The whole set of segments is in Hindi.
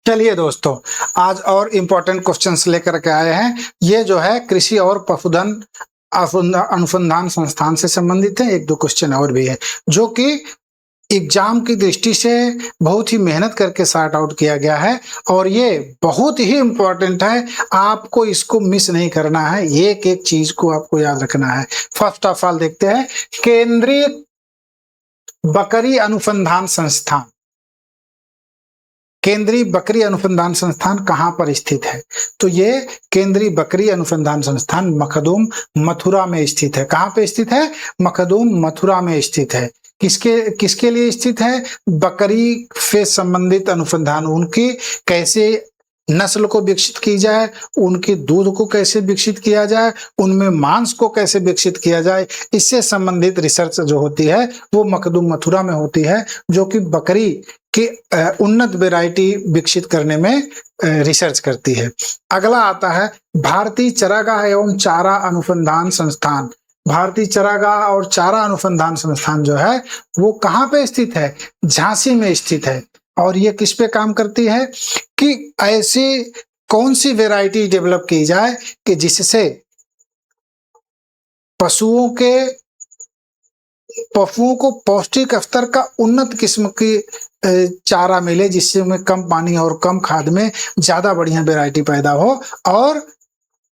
चलिए दोस्तों, आज और इम्पोर्टेंट क्वेश्चंस लेकर के आए हैं। ये जो है कृषि और पशुधन अनुसंधान संस्थान से संबंधित है। एक दो क्वेश्चन और भी है जो कि एग्जाम की दृष्टि से बहुत ही मेहनत करके सॉर्ट आउट किया गया है और ये बहुत ही इम्पोर्टेंट है। आपको इसको मिस नहीं करना है, एक एक चीज को आपको याद रखना है। फर्स्ट ऑफ ऑल देखते हैं, केंद्रीय बकरी अनुसंधान संस्थान। केंद्रीय बकरी अनुसंधान संस्थान कहाँ पर स्थित है? तो ये केंद्रीय बकरी अनुसंधान संस्थान मखदूम मथुरा में स्थित है। कहाँ पे स्थित है? मखदूम मथुरा में स्थित है। किसके किसके लिए स्थित है? बकरी से संबंधित अनुसंधान, उनकी कैसे नस्ल को विकसित की जाए, उनके दूध को कैसे विकसित किया जाए, उनमें मांस को कैसे विकसित किया जाए, इससे संबंधित रिसर्च जो होती है वो मखदूम मथुरा में होती है, जो कि बकरी की उन्नत वैरायटी विकसित करने में रिसर्च करती है। अगला आता है भारतीय चरागाह एवं चारा अनुसंधान संस्थान। भारतीय चरागाह और चारा अनुसंधान संस्थान जो है वो कहाँ पे स्थित है? झांसी में स्थित है। और ये किस पे काम करती है कि ऐसी कौन सी वैरायटी डेवलप की जाए कि जिससे पशुओं को पौष्टिक स्तर का उन्नत किस्म की चारा मिले, जिससे में कम पानी और कम खाद में ज्यादा बढ़िया वैरायटी पैदा हो, और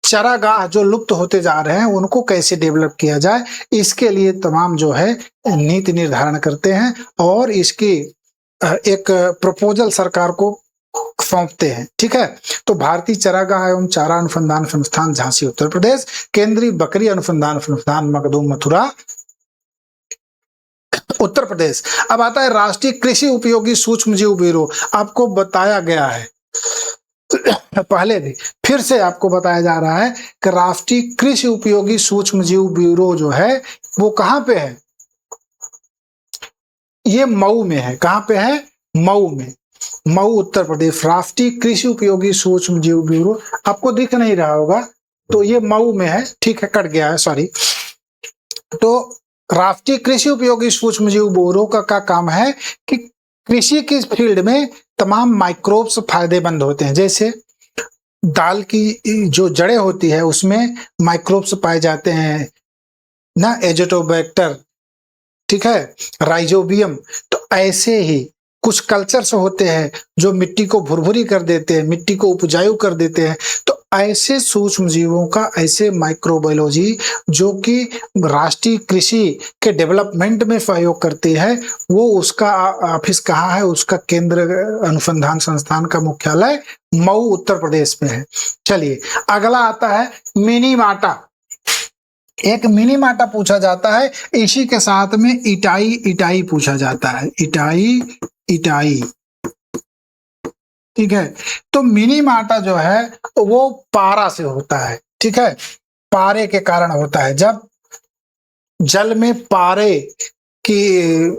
चारागाह जो लुप्त होते जा रहे हैं उनको कैसे डेवलप किया जाए, इसके लिए तमाम जो है नीति निर्धारण करते हैं और इसकी एक प्रपोजल सरकार को सौंपते हैं। ठीक है, तो भारतीय चरागाह एवं चारा अनुसंधान संस्थान झांसी उत्तर प्रदेश, केंद्रीय बकरी अनुसंधान संस्थान मखदूम मथुरा उत्तर प्रदेश। अब आता है राष्ट्रीय कृषि उपयोगी सूक्ष्म जीव ब्यूरो। आपको बताया गया है पहले भी, फिर से आपको बताया जा रहा है कि राष्ट्रीय कृषि उपयोगी सूक्ष्म जीव ब्यूरो जो है वो कहां पे है? ये मऊ में है। कहां पे है? मऊ में, मऊ उत्तर प्रदेश। राष्ट्रीय कृषि उपयोगी सूक्ष्म जीव ब्यूरो आपको दिख नहीं रहा होगा, तो ये मऊ में है। ठीक है, कट गया है, सॉरी। तो राष्ट्रीय कृषि उपयोगी सूक्ष्म जीव ब्यूरो का काम है कि कृषि की फील्ड में तमाम माइक्रोब्स फायदेमंद होते हैं। जैसे दाल की जो जड़ें होती है उसमें माइक्रोब्स पाए जाते हैं ना, एजोटोबैक्टर, ठीक है, राइजोबियम। तो ऐसे ही कुछ कल्चर्स होते हैं जो मिट्टी को भुरभुरी कर देते हैं, मिट्टी को उपजाऊ कर देते हैं। तो ऐसे सूक्ष्म जीवों का, ऐसे माइक्रोबायोलॉजी जो कि राष्ट्रीय कृषि के डेवलपमेंट में सहयोग करती है, वो उसका ऑफिस कहाँ है? उसका केंद्र अनुसंधान संस्थान का मुख्यालय मऊ उत्तर प्रदेश में है। चलिए, अगला आता है मिनी माटा। एक मिनी माटा पूछा जाता है, इसी के साथ में इटाई पूछा जाता है। इटाई, ठीक है। तो मिनी माटा जो है वो पारा से होता है। ठीक है, पारे के कारण होता है। जब जल में पारे की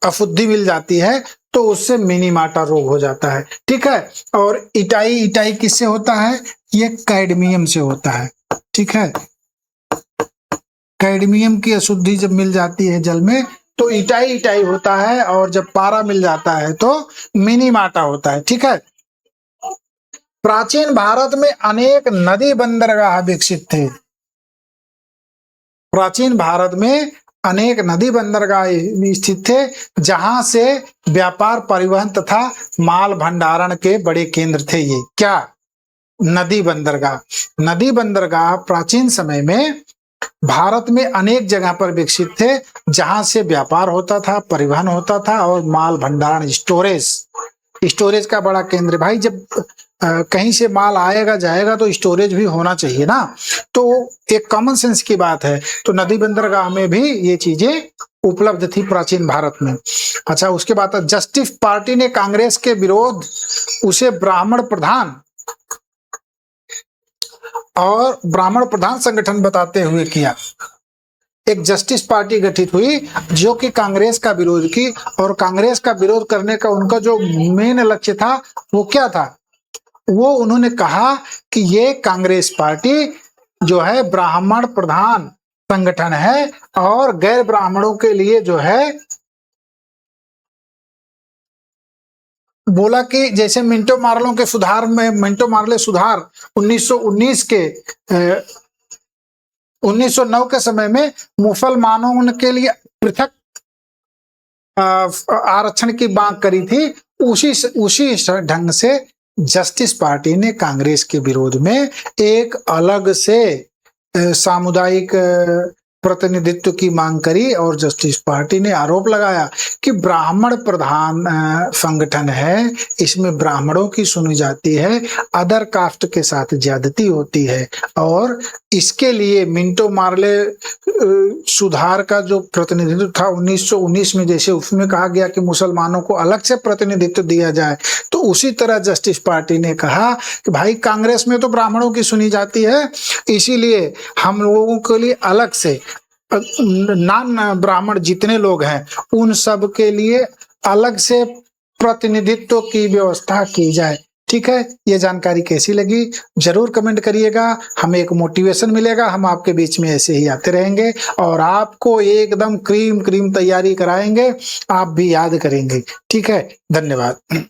अशुद्धि मिल जाती है तो उससे मिनी माटा रोग हो जाता है। ठीक है, और इटाई किससे होता है? ये कैडमियम से होता है। ठीक है, कैडमियम की अशुद्धि जब मिल जाती है जल में तो इटाई होता है, और जब पारा मिल जाता है तो मिनी माटा होता है। ठीक है, प्राचीन भारत में अनेक नदी बंदरगाह विकसित थे। प्राचीन भारत में अनेक नदी बंदरगाह स्थित थे जहां से व्यापार, परिवहन तथा माल भंडारण के बड़े केंद्र थे। ये क्या? नदी बंदरगाह। नदी बंदरगाह प्राचीन समय में भारत में अनेक जगह पर विकसित थे जहां से व्यापार होता था, परिवहन होता था और माल भंडारण, स्टोरेज का बड़ा केंद्र। भाई जब कहीं से माल आएगा जाएगा तो स्टोरेज भी होना चाहिए ना, तो एक कॉमन सेंस की बात है। तो नदी बंदरगाह में भी ये चीजें उपलब्ध थी प्राचीन भारत में। अच्छा, उसके बाद जस्टिस पार्टी ने कांग्रेस के विरोध उसे ब्राह्मण प्रधान संगठन बताते हुए किया। एक जस्टिस पार्टी गठित हुई जो कि कांग्रेस का विरोध की, और कांग्रेस का विरोध करने का उनका जो मेन लक्ष्य था वो क्या था? वो उन्होंने कहा कि ये कांग्रेस पार्टी जो है ब्राह्मण प्रधान संगठन है और गैर ब्राह्मणों के लिए जो है बोला कि जैसे मिंटो मार्लो के सुधार में, मिंटो मार्ले सुधार 1919 के 1909 के समय में मुसलमानों के लिए पृथक आरक्षण की मांग करी थी, उसी ढंग से जस्टिस पार्टी ने कांग्रेस के विरोध में एक अलग से सामुदायिक प्रतिनिधित्व की मांग करी और जस्टिस पार्टी ने आरोप लगाया कि ब्राह्मण प्रधान संगठन है, इसमें ब्राह्मणों की सुनी जाती है, अदर कास्ट के साथ ज्यादती होती है और इसके लिए मिंटो मार्ले सुधार का जो प्रतिनिधित्व था 1919 में, जैसे उसमें कहा गया कि मुसलमानों को अलग से प्रतिनिधित्व दिया जाए, तो उसी तरह जस्टिस पार्टी ने कहा कि भाई कांग्रेस में तो ब्राह्मणों की सुनी जाती है, इसीलिए हम लोगों के लिए अलग से नॉन ब्राह्मण जितने लोग हैं उन सब के लिए अलग से प्रतिनिधित्व की व्यवस्था की जाए। ठीक है, ये जानकारी कैसी लगी जरूर कमेंट करिएगा, हमें एक मोटिवेशन मिलेगा, हम आपके बीच में ऐसे ही आते रहेंगे और आपको एकदम क्रीम तैयारी कराएंगे, आप भी याद करेंगे। ठीक है, धन्यवाद।